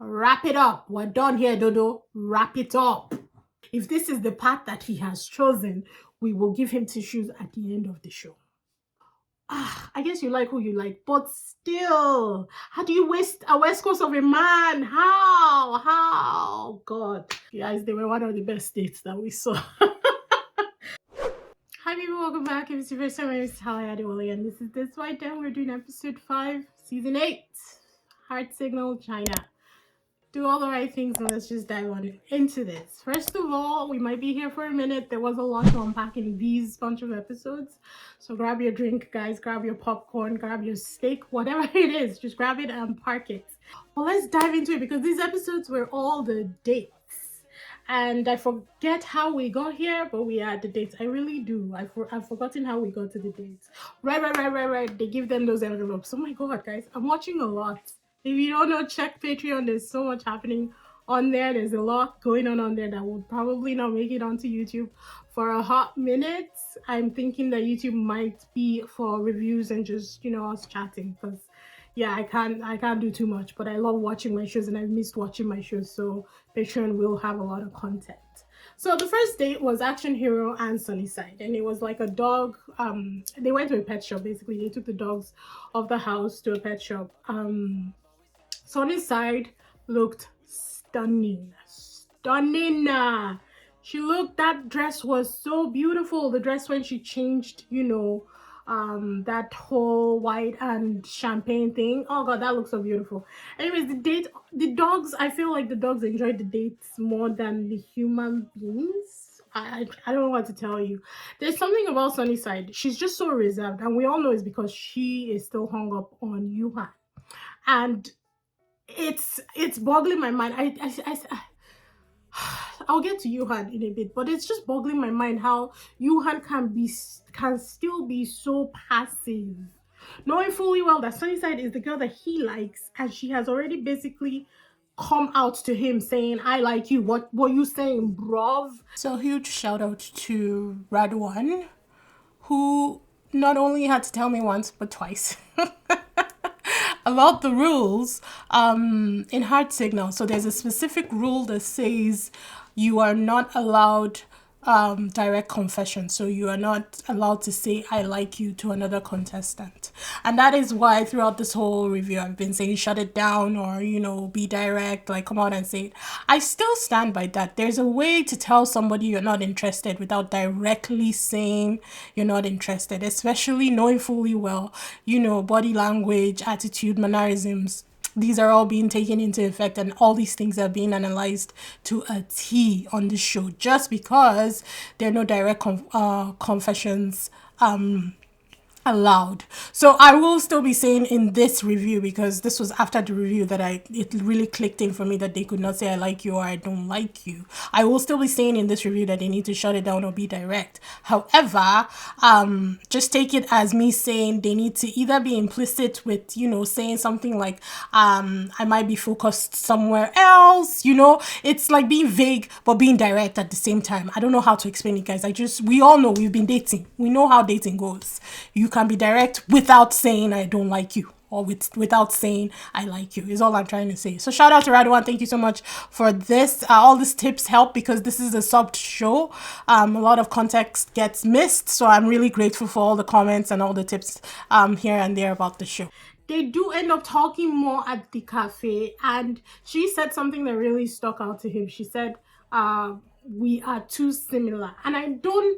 Wrap it up. We're done here, Dodo. Wrap it up. If this is the path that he has chosen, we will give him tissues at the end of the show. I guess you like who you like, but still, how do you waste a West Coast of a man? How? God. Guys, they were one of the best dates that we saw. Hi people, welcome back. If it's your first time, my name is Talia, and this is DISBYDEM. We're doing episode 5, season 8, Heart Signal, China. Do all the right things, and let's just dive on into this. First of all, we might be here for a minute. There was a lot to unpack in these bunch of episodes. So grab your drink, guys, grab your popcorn, grab your steak, whatever it is, just grab it and park it. Well, let's dive into it because these episodes were all the dates. And I forget how we got here, but we are at the dates. I really do. I've forgotten how we got to the dates. Right. They give them those envelopes. Oh my God, guys, I'm watching a lot. If you don't know, check Patreon. There's so much happening on there. There's a lot going on there that will probably not make it onto YouTube for a hot minute. I'm thinking that YouTube might be for reviews and just, us chatting, because yeah, I can't do too much, but I love watching my shows and I've missed watching my shows, so Patreon will have a lot of content. So the first date was Action Hero and Sunnyside, and it was like a dog. They went to a pet shop. Basically, they took the dogs of the house to a pet shop. Sunnyside looked stunning. That dress was so beautiful. The dress when she changed, that whole white and champagne thing. Oh God, that looks so beautiful. Anyways, the dogs, I feel like the dogs enjoyed the dates more than the human beings. I don't know what to tell you. There's something about Sunnyside. She's just so reserved, and we all know it's because she is still hung up on Yuan. And it's boggling my mind. I'll get to Yuhan in a bit, but it's just boggling my mind how Yuhan can still be so passive, knowing fully well that Sunnyside is the girl that he likes, and she has already basically come out to him saying, "I like you." What you saying, bruv? So huge shout out to Radwan, who not only had to tell me once but twice about the rules in Heart Signal. So there's a specific rule that says you are not allowed direct confession. So you are not allowed to say "I like you" to another contestant. And that is why throughout this whole review I've been saying shut it down, or be direct, like come out and say it. I still stand by that. There's a way to tell somebody you're not interested without directly saying you're not interested, especially knowing fully well, body language, attitude, mannerisms. These are all being taken into effect, and all these things are being analyzed to a T on this show, just because there are no direct confessions allowed. So I will still be saying in this review, because this was after the review that it really clicked in for me that they could not say "I like you" or "I don't like you." I will still be saying in this review that they need to shut it down or be direct. However, just take it as me saying they need to either be implicit with, saying something like, I might be focused somewhere else, it's like being vague but being direct at the same time. I don't know how to explain it, guys. We all know, we've been dating. We know how dating goes. You can be direct without saying "I don't like you," or without saying "I like you," is all I'm trying to say. So shout out to Radwan. Thank you so much for this. All these tips help because this is a subbed show. A lot of context gets missed. So I'm really grateful for all the comments and all the tips here and there about the show. They do end up talking more at the cafe, and she said something that really stuck out to him. She said, "We are too similar," and I don't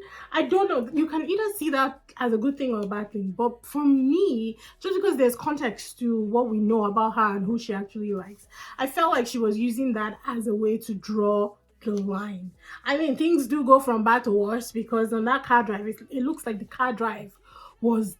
know. You can either see that as a good thing or a bad thing, but for me, just because there's context to what we know about her and who she actually likes, I felt like she was using that as a way to draw the line. I mean, things do go from bad to worse, because on that car drive, it looks like the car drive is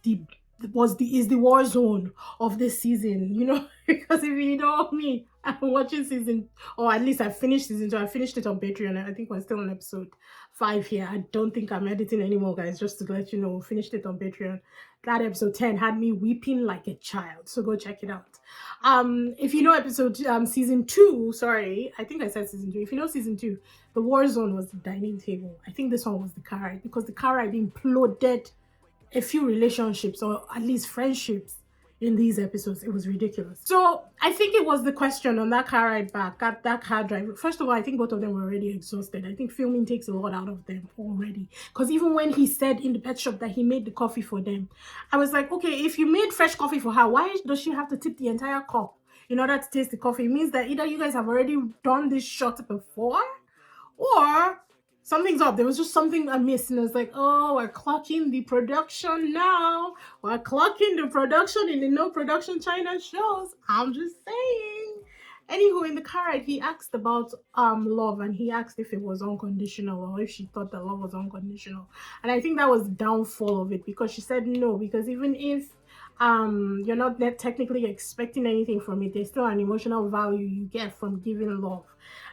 the war zone of this season, because if you know me, I'm watching season, or at least I finished season 2. I finished it on Patreon. I think we're still on episode 5 here. I don't think I'm editing anymore, guys, just to let you know. Finished it on Patreon. That episode 10 had me weeping like a child, so go check it out. If you know season 2, sorry, I think I said season 2. If you know season 2, the war zone was the dining table. I think this one was the car ride, because the car ride imploded a few relationships, or at least friendships, in these episodes. It was ridiculous. So I think it was the question on that car ride back, that car drive. First of all, I think both of them were already exhausted. I think filming takes a lot out of them already. Because even when he said in the pet shop that he made the coffee for them, I was like, okay, if you made fresh coffee for her, why does she have to tip the entire cup in order to taste the coffee? It means that either you guys have already done this shot before, or something's up. There was just something amiss, and it's like, oh, we're clocking the production now. We're clocking the production in the no production China shows. I'm just saying. Anywho, in the car ride, he asked about love, and he asked if it was unconditional or if she thought that love was unconditional. And I think that was the downfall of it, because she said no, because even if you're not technically expecting anything from it, there's still an emotional value you get from giving love.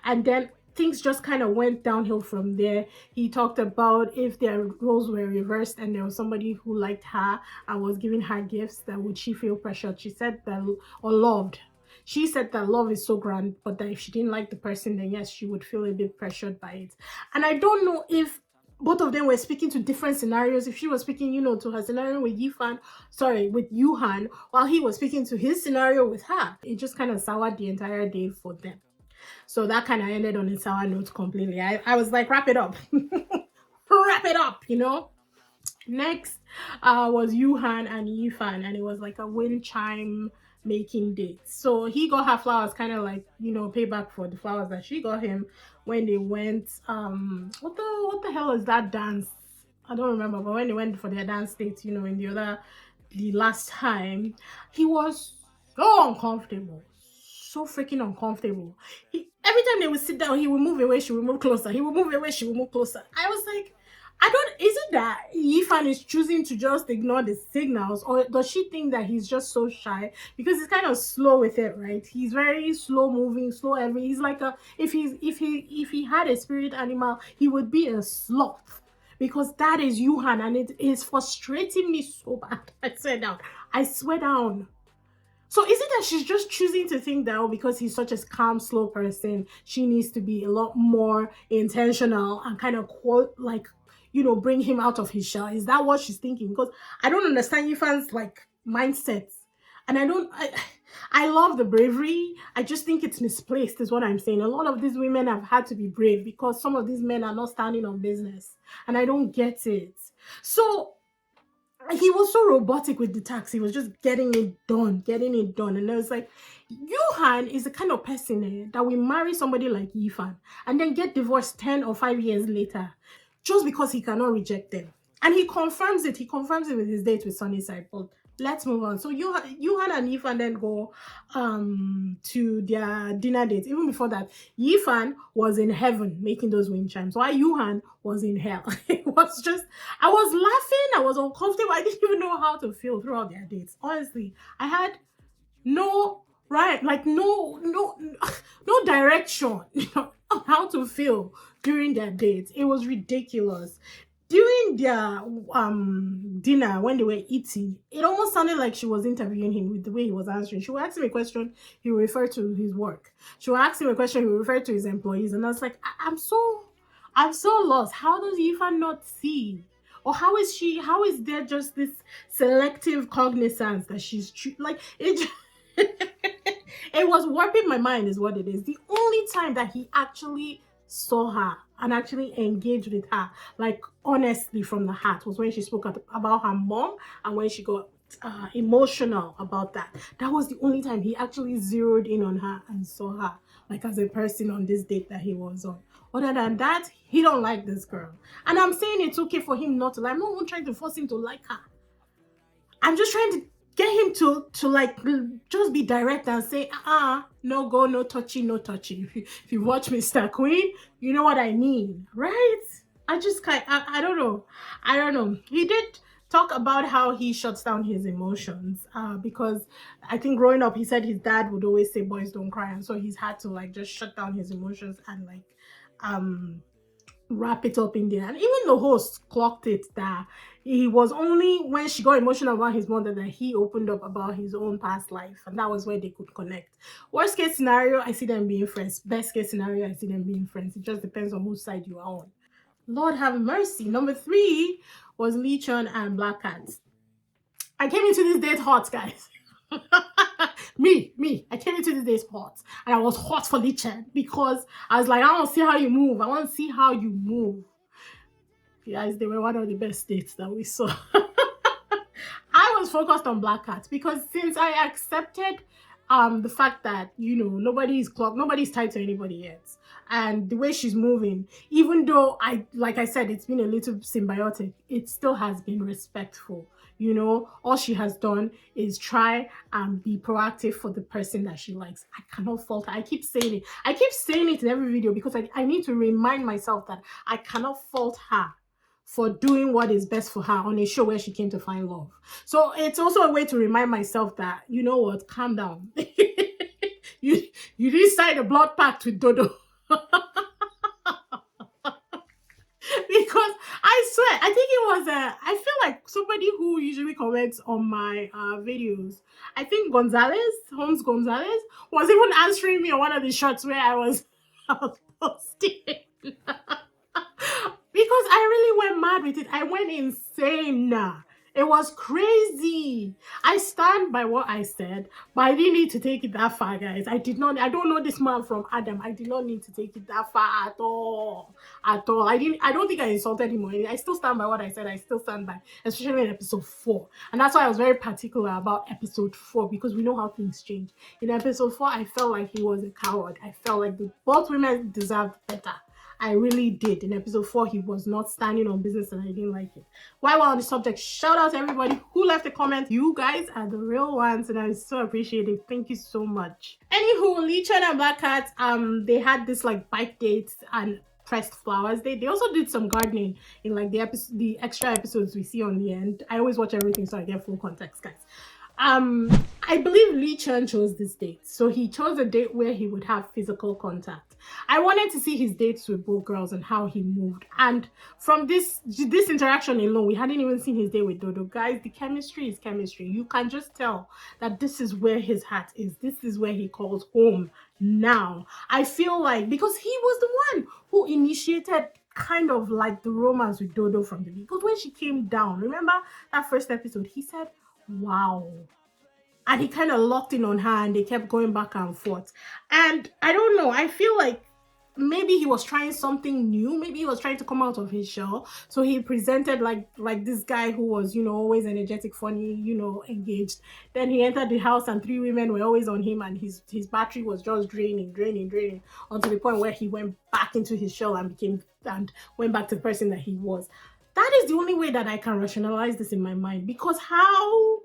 And then things just kind of went downhill from there. He talked about if their roles were reversed and there was somebody who liked her and was giving her gifts, that would she feel pressured? She said that, or loved. She said that love is so grand, but that if she didn't like the person, then yes, she would feel a bit pressured by it. And I don't know if both of them were speaking to different scenarios. If she was speaking, to her scenario with with Yuan, while he was speaking to his scenario with her. It just kind of soured the entire day for them. So that kind of ended on a sour note completely. I was like, wrap it up. Wrap it up, Next was Yuan and Ean, and it was like a wind chime making date. So he got her flowers, kind of like, payback for the flowers that she got him when they went, what the hell is that dance? I don't remember, but when they went for their dance date, in the last time, he was so uncomfortable. So freaking uncomfortable. Every time they would sit down, he would move away, she would move closer. He would move away, she would move closer. I was like, is it that Yifan is choosing to just ignore the signals, or does she think that he's just so shy? Because he's kind of slow with it, right? He's very slow moving, slow every. He's like if he had a spirit animal, he would be a sloth. Because that is Yuan, and it is frustrating me so bad. I swear down. So is it that she's just choosing to think that, because he's such a calm, slow person, she needs to be a lot more intentional and kind of bring him out of his shell? Is that what she's thinking? Because I don't understand Yifan's mindset. And I love the bravery. I just think it's misplaced is what I'm saying. A lot of these women have had to be brave because some of these men are not standing on business. And I don't get it. So he was so robotic with the tax. He was just getting it done. And I was like, Yuan is the kind of person that will marry somebody like Yifan and then get divorced 10 or 5 years later just because he cannot reject them. And he confirms it. He confirms it with his date with Sunnyside. But let's move on. So Yuan and Yifan then go to their dinner date. Even before that, Yifan was in heaven making those wind chimes, while Yuan was in hell. It was just, I was laughing, I was uncomfortable. I didn't even know how to feel throughout their dates. Honestly, I had no direction on how to feel during their dates. It was ridiculous. During their dinner, when they were eating, it almost sounded like she was interviewing him with the way he was answering. She would ask him a question, he would refer to his work. She would ask him a question, he would refer to his employees. And I was like, I'm so lost. How does Yifan not see? Or how is there just this selective cognizance that she's it? It was warping my mind is what it is. The only time that he actually saw her and actually engaged with her, honestly from the heart, was when she spoke about her mom and when she got emotional about that. That was the only time he actually zeroed in on her and saw her as a person on this date that he was on. Other than that, he don't like this girl. And I'm saying it's okay for him not to like. I'm not even trying to force him to like her. I'm just trying to get him to just be direct and say, no go, no touchy. If you watch Mr. Queen, you know what I mean, right? I don't know. He did talk about how he shuts down his emotions because I think growing up, he said his dad would always say boys don't cry, and so he's had to just shut down his emotions and wrap it up in there. And even the host clocked it that he was only when she got emotional about his mother that he opened up about his own past life, and that was where they could connect. Worst case scenario, I see them being friends. Best case scenario, I see them being friends. It just depends on whose side you are on. Lord have mercy. Number 3 was Lee Chun and Black Cat. I came into this date hot, guys. Me. I came into this days hot, and I was hot for Lee Chen because I was like, I want to see how you move. I want to see how you move. Guys, they were one of the best dates that we saw. I was focused on Black Cat because since I accepted the fact that nobody's tied to anybody else, and the way she's moving, even though like I said, it's been a little symbiotic, it still has been respectful. All she has done is try and be proactive for the person that she likes. I cannot fault her. I keep saying it in every video because I need to remind myself that I cannot fault her for doing what is best for her on a show where she came to find love. So it's also a way to remind myself that, you know what, calm down. you didn't sign a blood pact with Dodo. Because I swear, I think it was I feel like somebody who usually comments on my videos, I think Holmes Gonzalez, was even answering me on one of the shots where I was posting. Because I really went mad with it. I went insane. It was crazy. I stand by what I said, but I didn't need to take it that far, guys. I don't know this man from Adam. I did not need to take it that far at all. At all. I don't think I insulted him or anything. I still stand by what I said. I still stand by, especially in episode 4. And that's why I was very particular about episode 4, because we know how things change. In episode 4, I felt like he was a coward. I felt like both women deserved better. I really did. In episode 4, he was not standing on business and I didn't like it. While we're on the subject, shout out to everybody who left a comment. You guys are the real ones and I so appreciate it. Thank you so much. Anywho, Lee Chen and Black Cat, they had this like bike dates and pressed flowers. They also did some gardening in like the extra episodes we see on the end. I always watch everything so I get full context, guys. I believe Lee Chen chose this date. So he chose a date where he would have physical contact. I wanted to see his dates with both girls and how he moved. And from this interaction alone, we hadn't even seen his date with Dodo. Guys, the chemistry is chemistry. You can just tell that this is where his heart is. This is where he calls home now. I feel like, because he was the one who initiated kind of like the romance with Dodo from the beginning. Because when she came down, remember that first episode, he said, wow. And he kind of locked in on her and they kept going back and forth. And I don't know, I feel like maybe he was trying something new. Maybe he was trying to come out of his shell. So he presented like this guy who was, always energetic, funny, engaged. Then he entered the house and 3 women were always on him and his battery was just draining until the point where he went back into his shell and went back to the person that he was. That is the only way that I can rationalize this in my mind, because how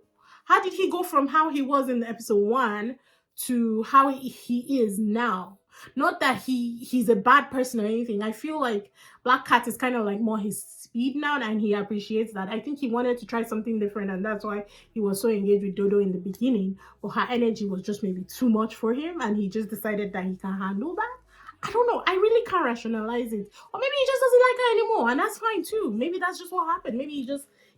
did he go from how he was in episode 1 to how he is now? Not that he's a bad person or anything. I feel like Black Cat is kind of like more his speed now, and he appreciates that. I think he wanted to try something different, and that's why he was so engaged with Dodo in the beginning. But her energy was just maybe too much for him, and he just decided that he can handle that. I don't know. I really can't rationalize it. Or maybe he just doesn't like her anymore, and that's fine too. Maybe that's just what happened. Maybe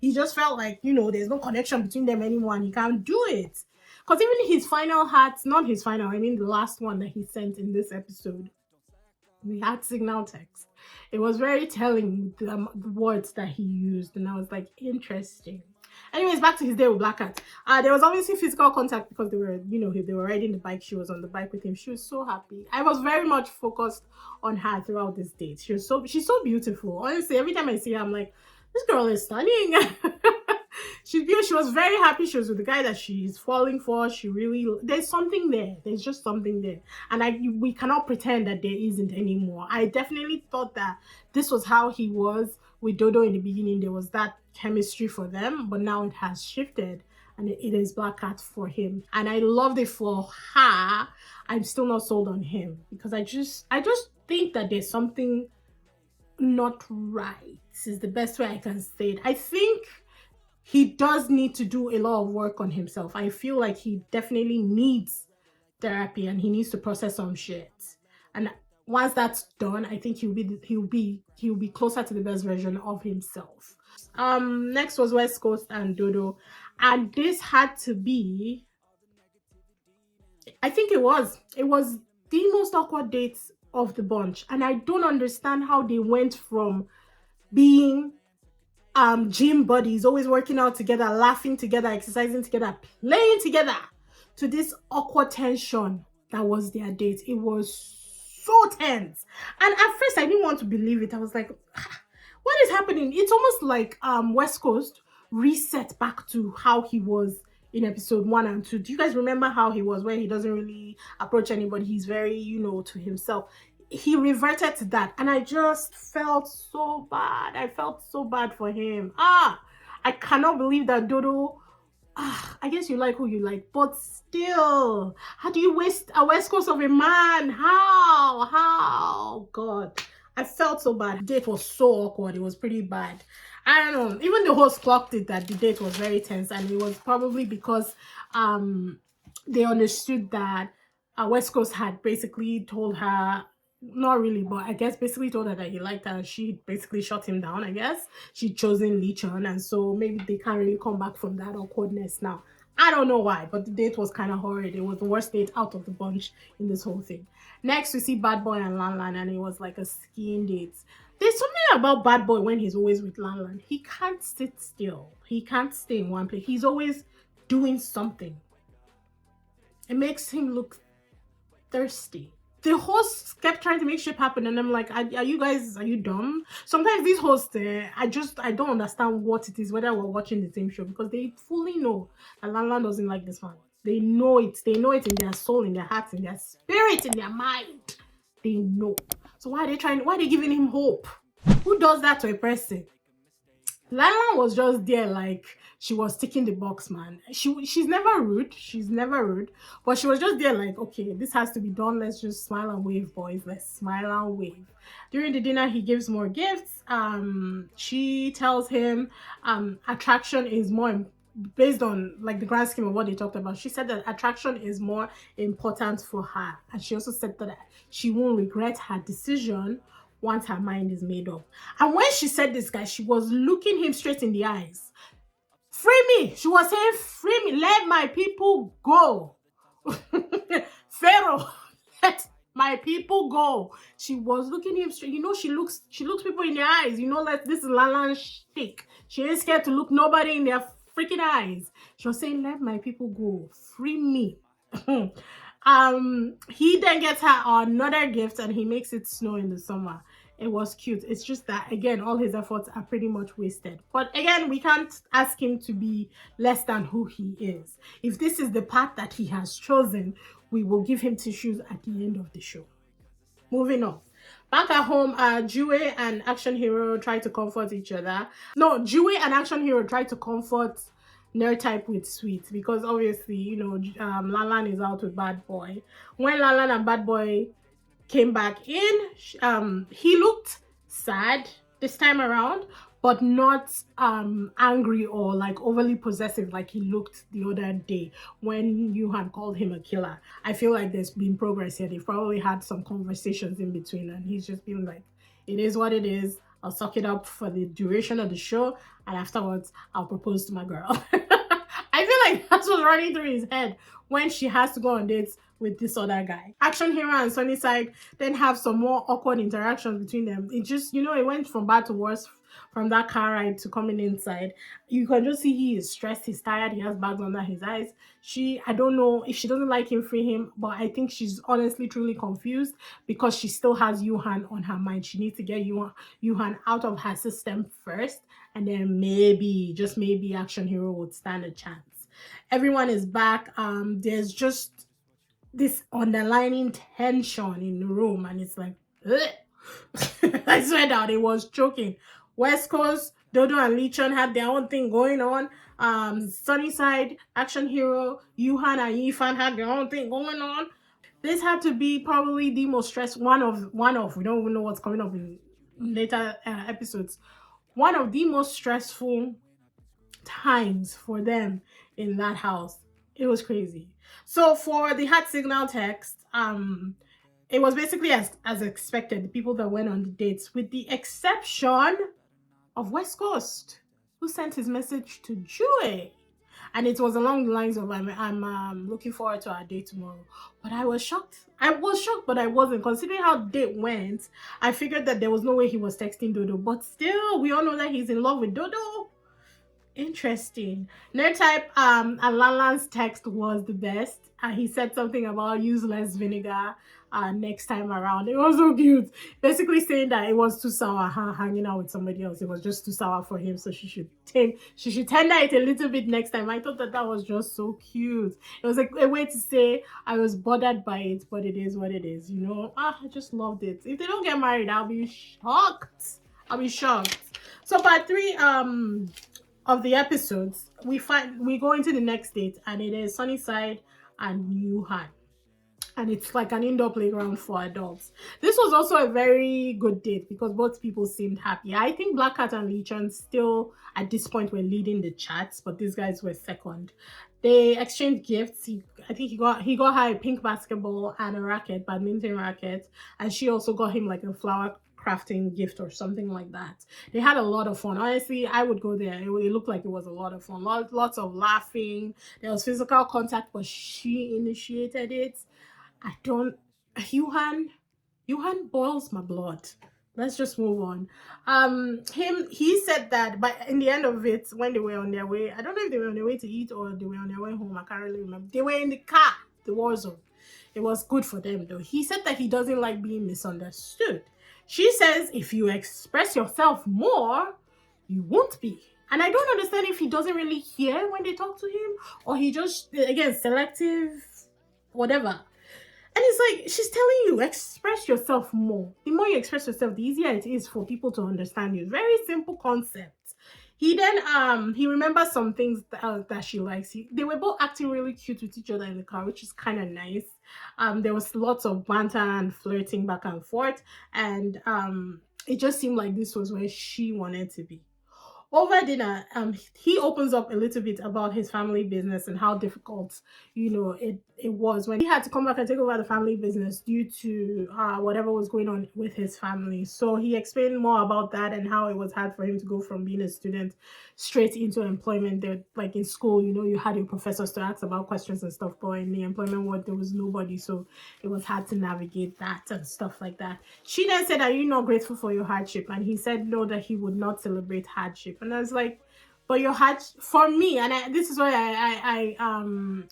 he just felt like, there's no connection between them anymore and he can't do it. Because even his final heart, not his final, I mean the last one that he sent in this episode, we had signal text. It was very telling, the words that he used, and I was like, interesting. Anyways, back to his day with Black Cat. There was obviously physical contact because they were riding the bike. She was on the bike with him. She was so happy. I was very much focused on her throughout this date. She's so beautiful. Honestly, every time I see her, I'm like, this girl is stunning. She's beautiful. She was very happy. She was with the guy that she's falling for. There's something there. There's just something there. And we cannot pretend that there isn't anymore. I definitely thought that this was how he was with Dodo in the beginning. There was that chemistry for them, but now it has shifted and it is Black Cat for him. And I loved it for her. I'm still not sold on him because I just think that there's something not right. This is the best way I can say it. I think he does need to do a lot of work on himself. I feel like he definitely needs therapy and he needs to process some shit. And once that's done, I think he'll be closer to the best version of himself. Next was West Coast and Dodo, and this had to be, I think it was the most awkward dates of the bunch, and I don't understand how they went from being gym buddies, always working out together, laughing together, exercising together, playing together, to this awkward tension that was their date. It was so tense. And at first I didn't want to believe it. I was like, "Ah, what is happening?" It's almost like West Coast reset back to how he was in episode 1 and 2. Do you guys remember how he was, where he doesn't really approach anybody? He's very, to himself. He reverted to that, and I just felt so bad. I felt so bad for him. I cannot believe that Dodo. I guess you like who you like, but still, how do you waste a West Coast of a man? How? God, I felt so bad. The date was so awkward. It was pretty bad. I don't know. Even the host clocked it that the date was very tense, and it was probably because they understood that West Coast had basically told her, not really, but I guess basically told her that he liked her, and she basically shut him down. I guess she'd chosen Lichon, and so maybe they can't really come back from that awkwardness now. I don't know why, but the date was kind of horrid. It was the worst date out of the bunch in this whole thing. Next, we see Bad Boy and Lan Lan, and it was like a skiing date. There's something about Bad Boy when he's always with Lan Lan. He can't sit still. He can't stay in one place. He's always doing something. It makes him look thirsty. The hosts kept trying to make shit happen, and I'm like, are you dumb? Sometimes these hosts, I don't understand what it is, whether we're watching the same show, because they fully know that Lan Lan doesn't like this man. They know it in their soul, in their hearts, in their spirit, in their mind. They know. So why are they giving him hope? Who does that to a person? Lan Lan was just there like she was ticking the box, man. She's never rude. But she was just there like, okay, this has to be done. Let's just smile and wave, boys. Let's smile and wave. During the dinner, he gives more gifts. She tells him attraction is more, based on like the grand scheme of what they talked about. She said that attraction is more important for her. And she also said that she won't regret her decision once her mind is made up. And when she said this, guys, she was looking him straight in the eyes. Free me. She was saying, free me. Let my people go. Pharaoh, let my people go. She was looking him straight. She looks people in the eyes. Like this is Lan Lan's shtick. She ain't scared to look nobody in their freaking eyes. She was saying, let my people go. Free me. He then gets her another gift, and he makes it snow in the summer. It was cute. It's just that, again, all his efforts are pretty much wasted. But again, we can't ask him to be less than who he is. If this is the path that he has chosen, we will give him tissues at the end of the show. Moving on. Back at home, Jue and Action Hero try to comfort each other. No, Jue and Action Hero try to comfort Nerd Type with Sweet, because obviously, Lan Lan is out with Bad Boy. When Lan Lan and Bad Boy came back in, he looked sad this time around, but not angry or like overly possessive like he looked the other day when Yuan called him a killer. I feel like there's been progress here. They've probably had some conversations in between, and he's just been like, it is what it is. I'll suck it up for the duration of the show, and afterwards I'll propose to my girl. I feel like that's what's running through his head when she has to go on dates with this other guy. Action Hero and Sunnyside then have some more awkward interactions between them. It just, it went from bad to worse from that car ride to coming inside. You can just see he is stressed, he's tired, he has bags under his eyes. I don't know if she doesn't like him, free him, but I think she's honestly truly confused because she still has Yuan on her mind. She needs to get Yuan out of her system first, and then maybe, just maybe, Action Hero would stand a chance. Everyone is back. There's just this underlying tension in the room, and it's like, I swear down, it was choking. West Coast, Dodo and Lichon had their own thing going on. Sunnyside, Action Hero, Yuan and Ean had their own thing going on. This had to be probably the most stressful one of. We don't even know what's coming up in later episodes. One of the most stressful times for them in that house. It was crazy. So for the heart signal text, it was basically as expected, the people that went on the dates, with the exception of West Coast, who sent his message to Jue. And it was along the lines of, I'm looking forward to our date tomorrow. But I was shocked. But I wasn't. Considering how the date went, I figured that there was no way he was texting Dodo. But still, we all know that he's in love with Dodo. Interesting. No type and Lanlan's text was the best. He said something about use less vinegar next time around. It was so cute. Basically saying that it was too sour her hanging out with somebody else. It was just too sour for him, so she should tender it a little bit next time. I thought that that was just so cute. It was like a way to say I was bothered by it, but it is what it is, you know. I just loved it. If they don't get married, I'll be shocked. I'll be shocked. So part three of the episodes, we go into the next date, and it is Sunnyside and New Hart. And it's like an indoor playground for adults. This was also a very good date because both people seemed happy. I think Black Cat and Lee Chan still at this point were leading the charts, but these guys were second. They exchanged gifts. I think he got her a pink basketball and a racket, badminton racket, and she also got him like a flower crafting gift or something like that. They had a lot of fun. Honestly, I would go there. It looked like it was a lot of fun. Lots of laughing. There was physical contact, but she initiated it. I don't. Yuan, Yuan boils my blood. Let's just move on. He said that, but in the end of it, when they were on their way, I don't know if they were on their way to eat or they were on their way home. I can't really remember. They were in the car, the war zone. It was good for them though. He said that he doesn't like being misunderstood. She says if you express yourself more, you won't be. And I don't understand if he doesn't really hear when they talk to him, or he just, again, selective, whatever. And it's like, she's telling you, express yourself more. The more you express yourself, the easier it is for people to understand you. Very simple concept. He then, he remembers some things that she likes. They were both acting really cute with each other in the car, which is kind of nice. There was lots of banter and flirting back and forth. And it just seemed like this was where she wanted to be. Over dinner, he opens up a little bit about his family business and how difficult, it was when he had to come back and take over the family business due to whatever was going on with his family. So he explained more about that and how it was hard for him to go from being a student straight into employment. There, like in school, you had your professors to ask about questions and stuff, but in the employment world, there was nobody, so it was hard to navigate that and stuff like that. She then said, "Are you not grateful for your hardship?" And he said no, that he would not celebrate hardship. And I was like, but your heart for me, and this is why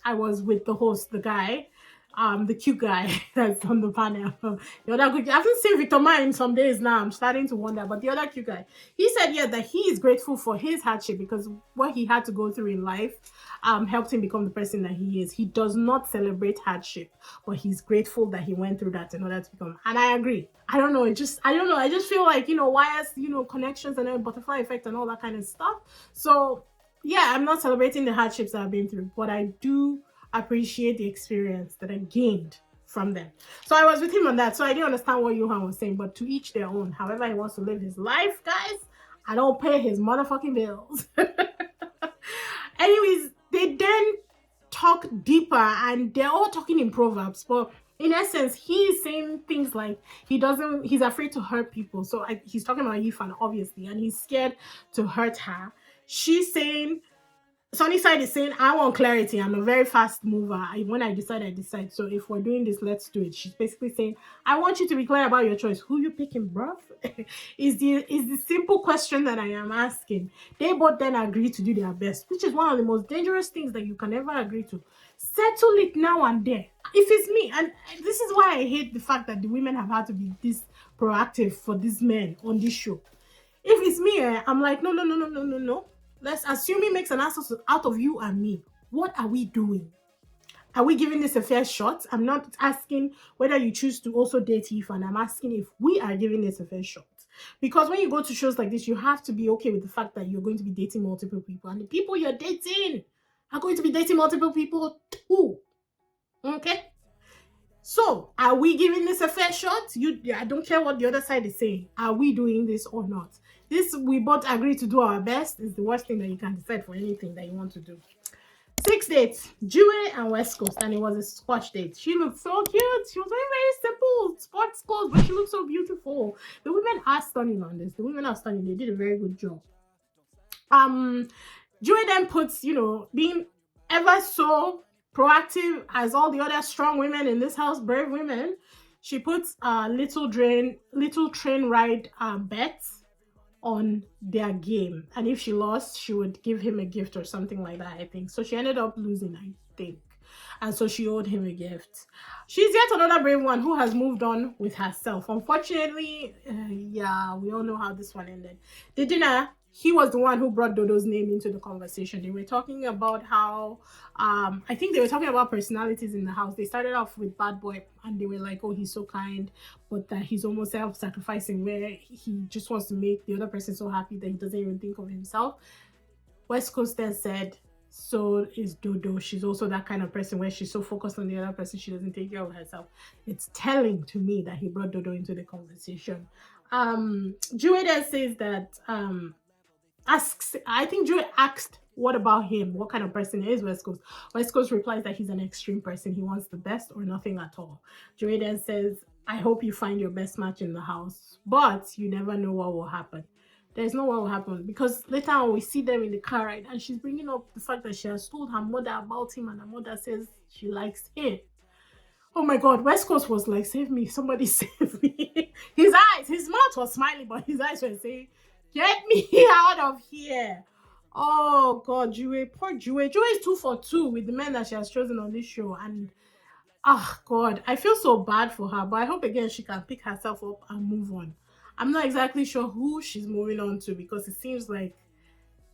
I was with the host, the guy, the cute guy that's on the panel. The other good, I haven't seen Victor Ma in some days now. I'm starting to wonder. But the other cute guy, he said, yeah, that he is grateful for his hardship because what he had to go through in life helped him become the person that he is. He does not celebrate hardship, but he's grateful that he went through that in order to become. And I agree. I don't know. I don't know. I just feel like, wires, connections and then butterfly effect and all that kind of stuff. So yeah, I'm not celebrating the hardships that I've been through, but I do appreciate the experience that I gained from them. So I was with him on that. So I didn't understand what Johan was saying, but to each their own. However he wants to live his life, guys, I don't pay his motherfucking bills. Anyways, they then talk deeper and they're all talking in proverbs, but in essence, he is saying things like he's afraid to hurt people. So he's talking about Yifan, obviously, and he's scared to hurt her. She's saying, Sunnyside is saying, I want clarity. I'm a very fast mover. When I decide, I decide. So if we're doing this, let's do it. She's basically saying, I want you to be clear about your choice. Who you picking, bruv? is the simple question that I am asking. They both then agree to do their best, which is one of the most dangerous things that you can ever agree to. Settle it now and there. If it's me, and this is why I hate the fact that the women have had to be this proactive for these men on this show. If it's me, I'm like, no. Let's assume he makes an ass out of you and me. What are we doing? Are we giving this a fair shot? I'm not asking whether you choose to also date Ethan. I'm asking if we are giving this a fair shot. Because when you go to shows like this, you have to be okay with the fact that you're going to be dating multiple people. And the people you're dating are going to be dating multiple people too. Okay? So, are we giving this a fair shot? I don't care what the other side is saying. Are we doing this or not? This, we both agree to do our best, is the worst thing that you can decide for anything that you want to do. 6 dates, Jer and West Coast, and it was a Scotch date. She looked so cute. She was very, very simple, sports clothes, but she looked so beautiful. The women are stunning on this. The women are stunning. They did a very good job. Jer then puts, being ever so proactive as all the other strong women in this house, brave women. She puts little train ride bets on their game, and if she lost, she would give him a gift or something like that, I think. So she ended up losing, I think, and so she owed him a gift. She's yet another brave one who has moved on with herself. Unfortunately, yeah, we all know how this one ended. The dinner, he was the one who brought Dodo's name into the conversation. They were talking about how, I think they were talking about personalities in the house. They started off with Bad Boy, and they were like, oh, he's so kind, but that he's almost self-sacrificing, where he just wants to make the other person so happy that he doesn't even think of himself. West Coast then said, so is Dodo. She's also that kind of person where she's so focused on the other person, she doesn't take care of herself. It's telling to me that he brought Dodo into the conversation. Joey then says that, I think Joey asked, what about him? What kind of person is West Coast? West Coast replies that he's an extreme person. He wants the best or nothing at all. Joey then says, I hope you find your best match in the house, but you never know what will happen. There's no what will happen, because later on we see them in the car ride and she's bringing up the fact that she has told her mother about him, and her mother says she likes him. Oh my God, West Coast was like, save me, somebody save me. His mouth was smiling, but his eyes were saying, get me out of here. Oh God, Jue, poor Jue. Jue is 2 for 2 with the men that she has chosen on this show, and God, I feel so bad for her, but I hope again she can pick herself up and move on. I'm not exactly sure who she's moving on to, because it seems like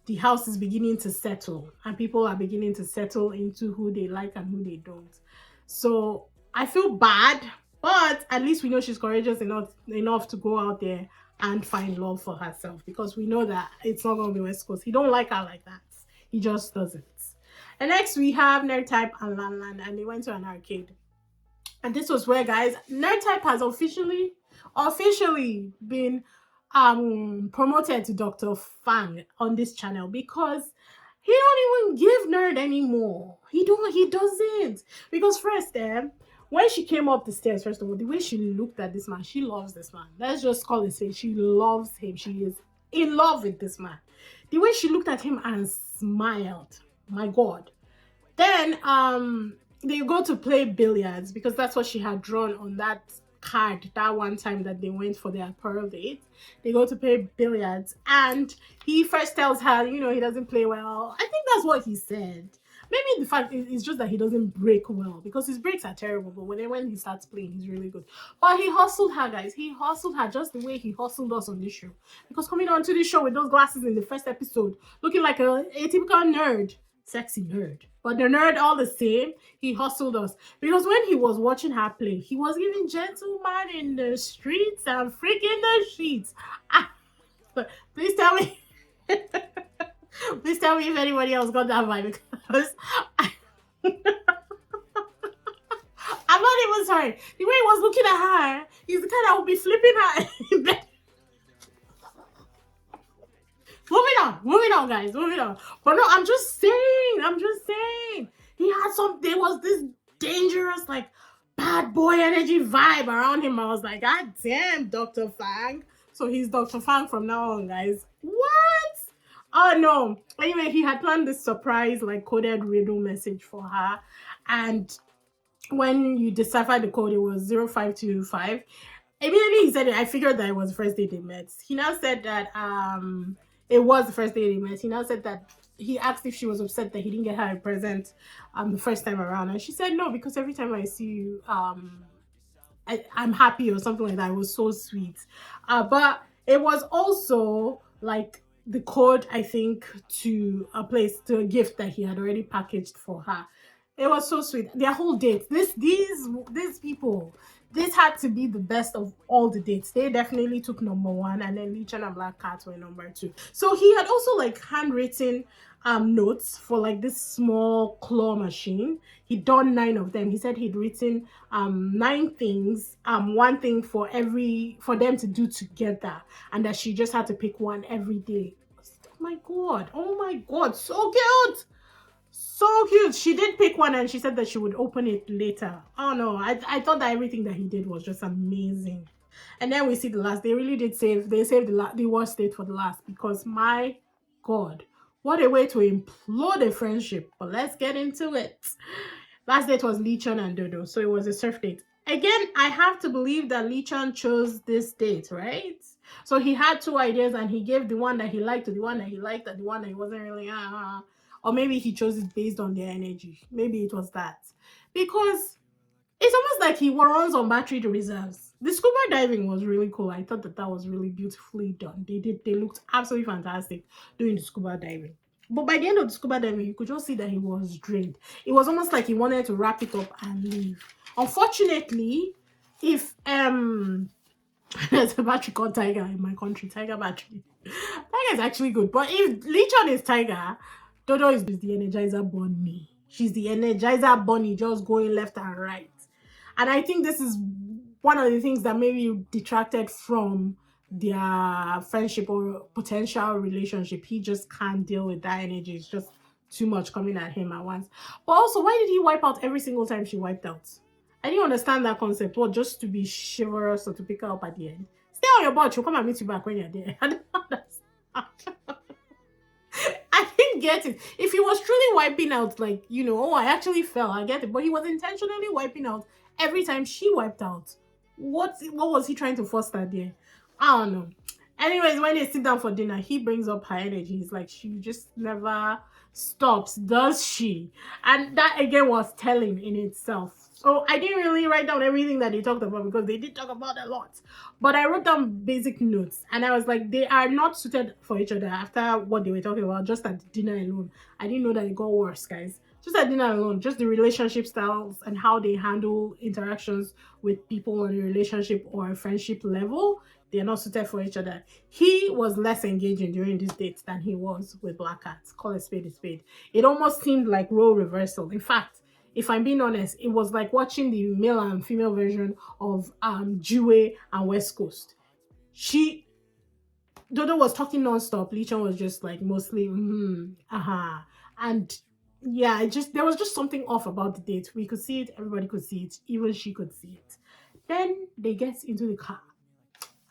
the house is beginning to settle and people are beginning to settle into who they like and who they don't. So I feel bad, but at least we know she's courageous enough to go out there and find love for herself, because we know that it's not going to be West Coast. He don't like her like that. He just doesn't. And next we have Type and Lan, and they went to an arcade. And this was where, guys, Type has officially been promoted to Dr. Fang on this channel, because he don't even give Nerd anymore. He doesn't. Because first, when she came up the stairs, first of all, the way she looked at this man, she loves this man. Let's just call it, say she loves him. She is in love with this man. The way she looked at him and smiled, my God. Then they go to play billiards, because that's what she had drawn on that card that one time that they went for their pearl date. They go to play billiards, and he first tells her, he doesn't play well. I think that's what he said. Maybe the fact is just that he doesn't break well, because his breaks are terrible, but when he starts playing, he's really good. But he hustled her, guys. He hustled her just the way he hustled us on this show. Because coming on to this show with those glasses in the first episode, looking like a typical nerd, sexy nerd, but the nerd all the same, he hustled us. Because when he was watching her play, he was giving gentleman in the streets and freaking the sheets. Please tell me please tell me if anybody else got that vibe, because I'm not even sorry. The way he was looking at her, he's the kind that would be flipping her in bed. Moving on, guys, moving on. But no, I'm just saying. There was this dangerous, like, bad boy energy vibe around him. I was like, God damn, Dr. Fang. So he's Dr. Fang from now on, guys. What? Oh, no. Anyway, he had planned this surprise, like, coded riddle message for her. And when you decipher the code, it was 0525. Immediately he said it. I figured that it was the first day they met. He now said that it was the first day they met. He now said that he asked if she was upset that he didn't get her a present the first time around, and she said no, because every time I see you, I'm happy, or something like that. It was so sweet. But it was also like the code, I think, to a gift that he had already packaged for her. It was so sweet. Their whole date. These people, this had to be the best of all the dates. They definitely took number 1, and then Lichan and Black Cat were number 2. So he had also like handwritten notes for like this small claw machine. He'd done 9 of them. He said he'd written 9 things, 1 thing for them to do together, and that she just had to pick one every day. Oh my God, so cute. So cute. She did pick one, and she said that she would open it later. Oh no, I thought that everything that he did was just amazing. And then we see the last. They really did saved the worst date for the last, because my God, what a way to implode a friendship. But let's get into it. Last date was Lichan and Dodo, so it was a surf date. Again, I have to believe that Lichan chose this date, right? So he had two ideas and he gave the one that he liked to the one that he liked and the one that he wasn't really, or maybe he chose it based on their energy. Maybe it was that. Because it's almost like he runs on battery reserves. The scuba diving was really cool. I thought that was really beautifully done. They looked absolutely fantastic doing the scuba diving. But by the end of the scuba diving, you could just see that he was drained. It was almost like he wanted to wrap it up and leave. Unfortunately, if there's a battery called Tiger in my country, Tiger battery. Tiger is actually good. But if Lichon is Tiger, Dodo is the Energizer Bunny. She's the Energizer Bunny, just going left and right. And I think this is one of the things that maybe detracted from their friendship or potential relationship. He just can't deal with that energy. It's just too much coming at him at once. But also, why did he wipe out every single time she wiped out? I didn't understand that concept. What, just to be chivalrous or to pick her up at the end? Stay on your butt. She'll come and meet you back when you're there. I don't understand. I didn't get it. If he was truly wiping out, like, oh, I actually fell, I get it. But he was intentionally wiping out every time she wiped out. What was he trying to foster there? I don't know. Anyways, when they sit down for dinner, he brings up her energy. He's like, she just never stops, does she? And that again was telling in itself. So I didn't really write down everything that they talked about because they did talk about a lot. But I wrote down basic notes and I was like, they are not suited for each other after what they were talking about just at dinner alone. I didn't know that it got worse, guys. Just at dinner alone, just the relationship styles and how they handle interactions with people on a relationship or a friendship level, they're not suited for each other. He was less engaging during this date than he was with Black Cat. Call a spade a spade. It almost seemed like role reversal. In fact, if I'm being honest, it was like watching the male and female version of Due and West Coast. Dodo was talking non-stop. Lichon was just like mostly and yeah, there was just something off about the date. We could see it, everybody could see it, even she could see it. Then they get into the car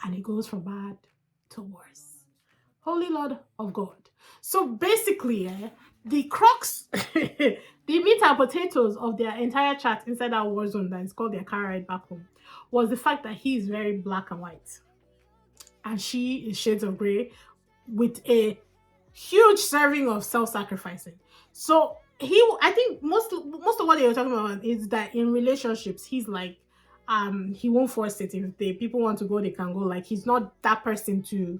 and it goes from bad to worse. Holy Lord of God. So basically, the crux, the meat and potatoes of their entire chat inside that war zone that is called their car ride back home was the fact that he is very black and white. And she is shades of grey with a huge serving of self-sacrificing. So I think most of what they were talking about is that in relationships, he's like, he won't force it. If people want to go, they can go. Like, he's not that person to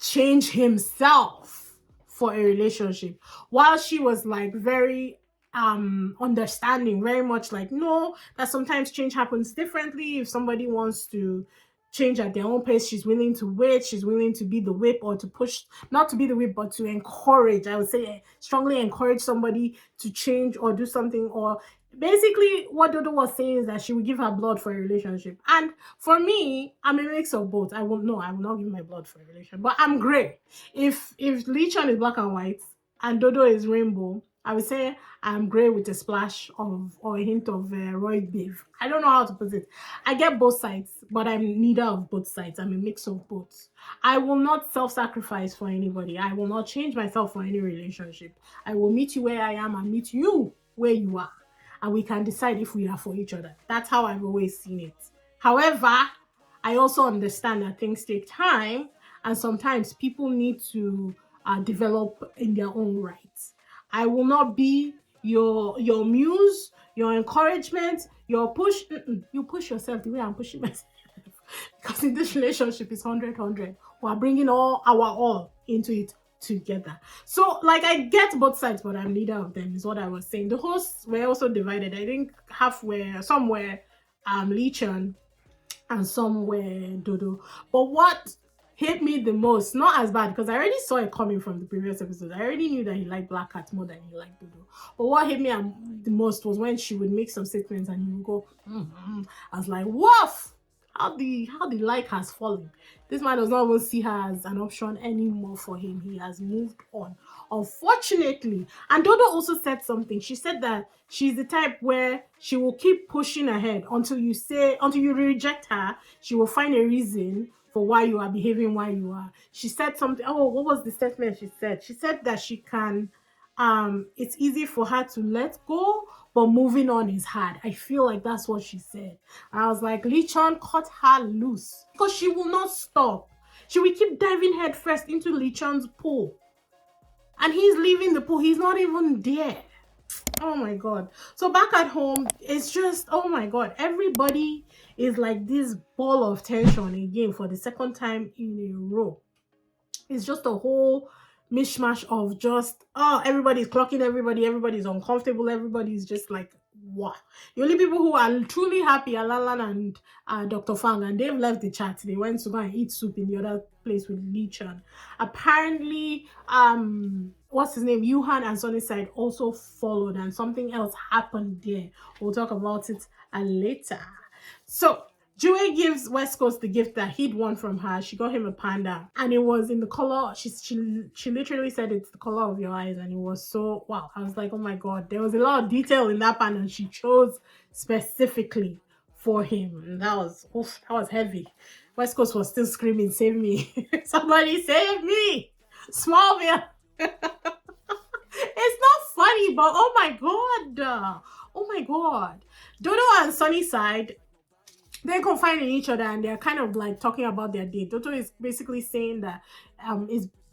change himself for a relationship. While she was like very understanding, very much like, no, that sometimes change happens differently. If somebody wants to change at their own pace, she's willing to wait, she's willing to be the whip or to push, not to be the whip, but to encourage. I would say strongly encourage somebody to change or do something. Or basically what Dodo was saying is that she would give her blood for a relationship. And for me, I'm a mix of both. I will not give my blood for a relationship, but I'm gray. If Lichon is black and white and Dodo is rainbow, I would say I'm gray with a splash of or a hint of Roy Beef. I don't know how to put it. I get both sides, but I'm neither of both sides. I'm a mix of both. I will not self-sacrifice for anybody. I will not change myself for any relationship. I will meet you where I am and meet you where you are. And we can decide if we are for each other. That's how I've always seen it. However, I also understand that things take time and sometimes people need to develop in their own rights. I will not be your muse, your encouragement, your push. You push yourself the way I'm pushing myself. Because in this relationship, it's 100-100. We are bringing our all into it together. So, like, I get both sides, but I'm neither of them, is what I was saying. The hosts were also divided. I think somewhere, Lichon and somewhere Dodo. But what hit me the most, not as bad, because I already saw it coming from the previous episode. I already knew that he liked Black Cat more than he liked Dodo. But what hit me the most was when she would make some statements and he would go, I was like, woof! How the like has fallen. This man does not even see her as an option anymore for him. He has moved on, unfortunately. And Dodo also said something. She said that she's the type where she will keep pushing ahead until you reject her. She will find a reason for why you are behaving why you are. She said something. Oh, what was the statement she said? She said that she can, it's easy for her to let go, but moving on is hard. I feel like that's what she said. And I was like, Lichon, cut her loose. Because she will not stop. She will keep diving headfirst into Lee Chan's pool. And he's leaving the pool. He's not even there. Oh my god. So back at home, it's just, oh my god, everybody is like this ball of tension again for the second time in a row. It's just a whole mishmash of just, oh, everybody's clocking everybody, everybody's uncomfortable, everybody's just like, wow. The only people who are truly happy are Lan Lan and Dr. Fang, and they've left the chat. They went to go and eat soup in the other place with Lee Chan. Apparently, what's his name? Yuan and Sunnyside also followed, and something else happened there. We'll talk about it later. So Jue gives West Coast the gift that he'd won from her. She got him a panda, and it was in the color. She literally said it's the color of your eyes, and it was so wow. I was like, oh my god, there was a lot of detail in that panda. And she chose specifically for him, and that was heavy. West Coast was still screaming, "Save me! Somebody save me! Smallville!" It's not funny, but oh my god, Dodo and Sunnyside, they're confining each other, and they're kind of like talking about their date. Dodo is basically saying that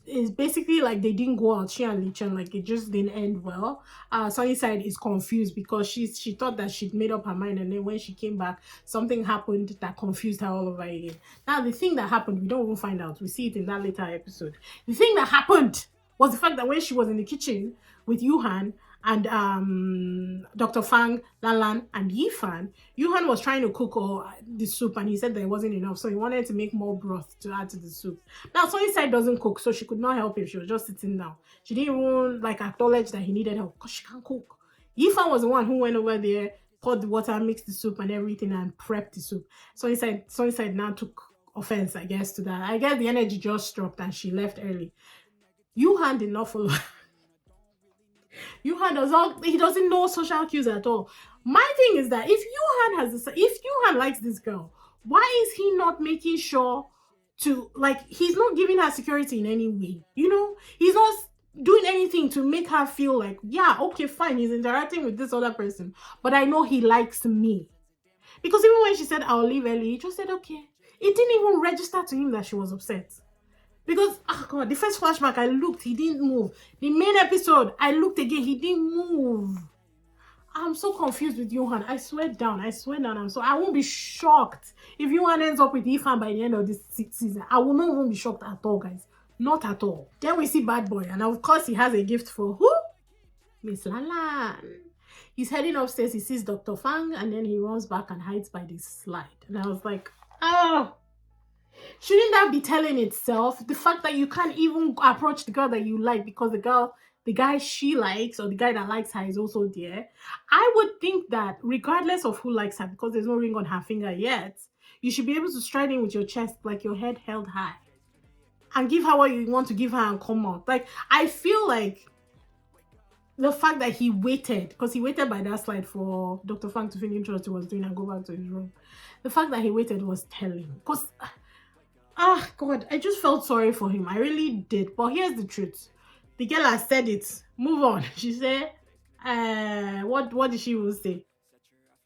is basically like they didn't go out, she and Lichan, like it just didn't end well. Sunnyside is confused because she thought that she'd made up her mind, and then when she came back, something happened that confused her all over again. Now the thing that happened, we don't even find out. We see it in that later episode. The thing that happened was the fact that when she was in the kitchen with Yuhan and Dr. Fang, Lan Lan, and Yifan, Yuhan was trying to cook the soup, and he said that it wasn't enough, so he wanted to make more broth to add to the soup. Now, Sunnyside doesn't cook, so she could not help him. She was just sitting down. She didn't even like acknowledge that he needed help because she can't cook. Yifan was the one who went over there, poured the water, mixed the soup and everything, and prepped the soup. Sunnyside now took offense, I guess, to that. I guess the energy just dropped and she left early. Yuhan did not follow. He doesn't know social cues at all. My thing is that if Yuhan likes this girl, why is he not making sure to, like, he's not giving her security in any way, you know? He's not doing anything to make her feel like, yeah, okay, fine, he's interacting with this other person, but I know he likes me. Because even when she said, I'll leave early, he just said, okay. It didn't even register to him that she was upset. Because, oh god, the first flashback, I looked, he didn't move. The main episode, I looked again, he didn't move. I'm so confused with Yuhan. I swear down. I won't be shocked if Yuhan ends up with Ifan by the end of this season. I will not even be shocked at all, guys. Not at all. Then we see Bad Boy, and of course he has a gift for who? Miss Lan Lan. He's heading upstairs, he sees Dr. Fang, and then he runs back and hides by this slide. And I was like, oh, shouldn't that be telling itself? The fact that you can't even approach the girl that you like because the guy she likes or the guy that likes her is also there. I would think that regardless of who likes her, because there's no ring on her finger yet, you should be able to stride in with your chest, like your head held high, and give her what you want to give her and come out. Like, I feel like the fact that he waited, because he waited by that slide for Dr. Fang to finish what he was doing and go back to his room. The fact that he waited was telling. Because god, I just felt sorry for him. I really did. But here's the truth. The girl has said it. Move on. She said, what did she even say?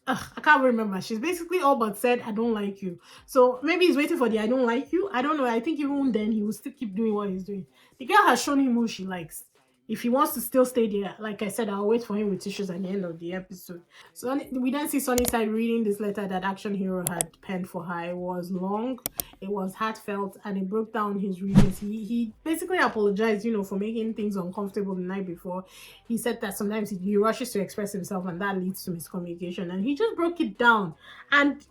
I can't remember. She's basically all but said, I don't like you. So maybe he's waiting for the I don't like you. I don't know. I think even then he will still keep doing what he's doing. The girl has shown him who she likes. If he wants to still stay there, like I said, I'll wait for him with tissues at the end of the episode. So we then see Sunnyside reading this letter that Action Hero had penned for her. It was long, it was heartfelt, and it broke down his reasons. He basically apologized, you know, for making things uncomfortable the night before. He said that sometimes he rushes to express himself, and that leads to miscommunication. And he just broke it down, and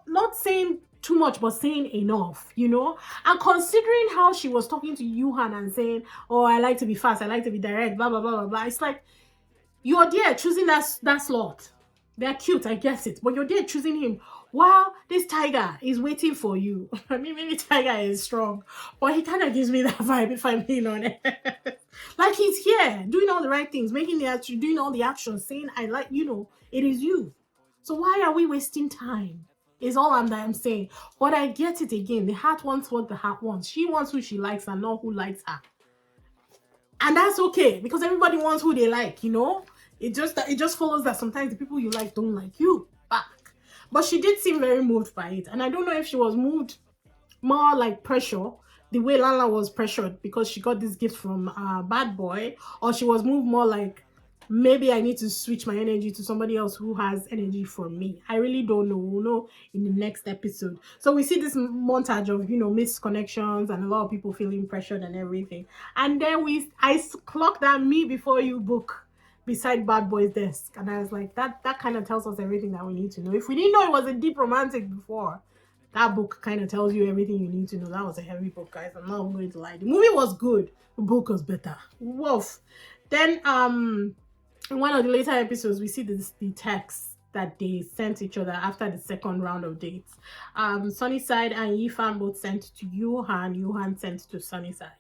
not saying too much, but saying enough, you know. And considering how she was talking to Yuhan and saying, oh, I like to be fast, I like to be direct, blah blah blah blah blah, it's like you're there choosing that slot. They're cute, I guess it, but you're there choosing him while this tiger is waiting for you. I mean, maybe tiger is strong, but he kind of gives me that vibe, if I'm being honest. Like he's here doing all the right things, doing all the actions, saying I like, you know, it is you. So why are we wasting time? Is all I'm saying. But I get it again. The heart wants what the heart wants. She wants who she likes and not who likes her. And that's okay, because everybody wants who they like, you know? It just follows that sometimes the people you like don't like you back. But she did seem very moved by it. And I don't know if she was moved more like pressure, the way Lala was pressured because she got this gift from Bad Boy, or she was moved more like, maybe I need to switch my energy to somebody else who has energy for me. I really don't know. We'll know in the next episode. So we see this montage of, missed connections and a lot of people feeling pressured and everything. And then I clocked that Me Before You book beside Bad Boy's desk. And I was like, that kind of tells us everything that we need to know. If we didn't know it was a deep romantic before, that book kind of tells you everything you need to know. That was a heavy book, guys. I'm not going to lie. The movie was good. The book was better. Woof. Then, in one of the later episodes, we see the text that they sent each other after the second round of dates. Sunnyside and Yifan both sent to Yuan. Yuan sent to Sunnyside.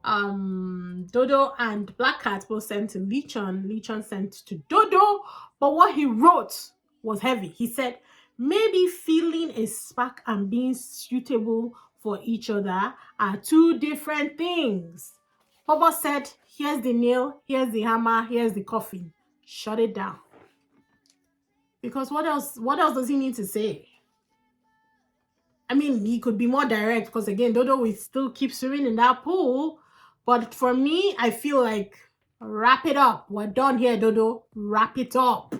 Dodo and Black Cat both sent to Lichon. Lichon sent to Dodo. But what he wrote was heavy. He said, maybe feeling a spark and being suitable for each other are two different things. Bobo said, here's the nail, here's the hammer, here's the coffin. Shut it down. Because what else does he need to say? I mean, he could be more direct because, again, Dodo will still keep swimming in that pool. But for me, I feel like, wrap it up. We're done here, Dodo. Wrap it up.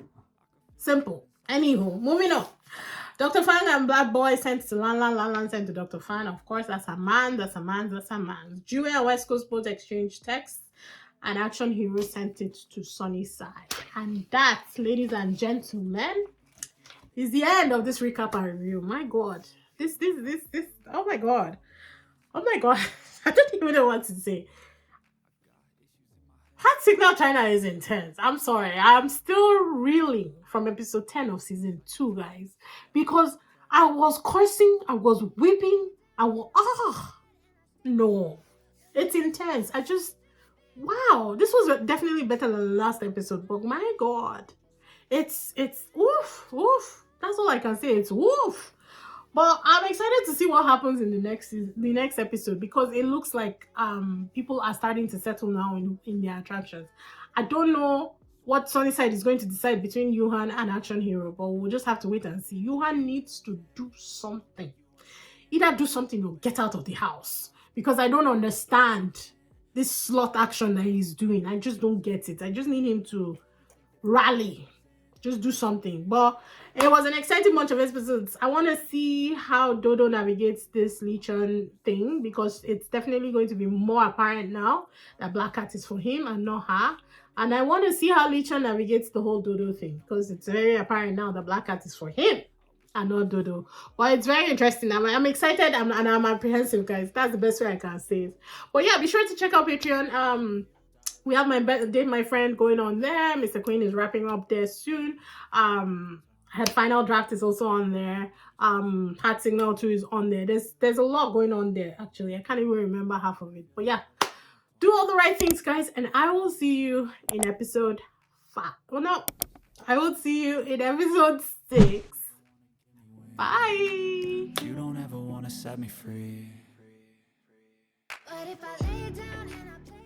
Simple. Anywho, moving on. Dr. Fan and Black Boy sent to Lan Lan. Lan Lan sent to Dr. Fan. Of course, that's a man. Jer and West Coast both exchanged texts. And Action Hero sent it to Sunnyside. And that, ladies and gentlemen, is the end of this recap and review. My God. This. Oh my God. Oh my God. I don't even know what to say. Heart Signal China is intense. I'm sorry. I'm still reeling from episode 10 of season 2, guys. Because I was cursing. I was weeping. No. It's intense. Wow. This was definitely better than the last episode. But my God. It's oof. That's all I can say. It's woof. But I'm excited to see what happens in the next episode, because it looks like people are starting to settle now in their attractions. I don't know what Sunnyside is going to decide between Yuan and Action Hero, but we'll just have to wait and see. Yuan needs to do something. Either do something or get out of the house, because I don't understand this slot action that he's doing. I just don't get it. I just need him to rally. Just do something. But it was an exciting bunch of episodes. I want to see how Dodo navigates this Lichon thing, because it's definitely going to be more apparent now that Black Cat is for him and not her. And I want to see how Lichon navigates the whole Dodo thing, because it's very apparent now that Black Cat is for him and not Dodo. But it's very interesting. I'm excited and I'm apprehensive, guys. That's the best way I can say it. But yeah, be sure to check out Patreon. We have my Date My Friend going on there. Mr. Queen is wrapping up there soon. Her Final Draft is also on there. Heart Signal 2 is on there. There's a lot going on there, actually. I can't even remember half of it. But yeah, do all the right things, guys. And I will see you in episode 5. Well, no. I will see you in episode 6. Bye. You don't ever want to set me free. But if I lay down and I play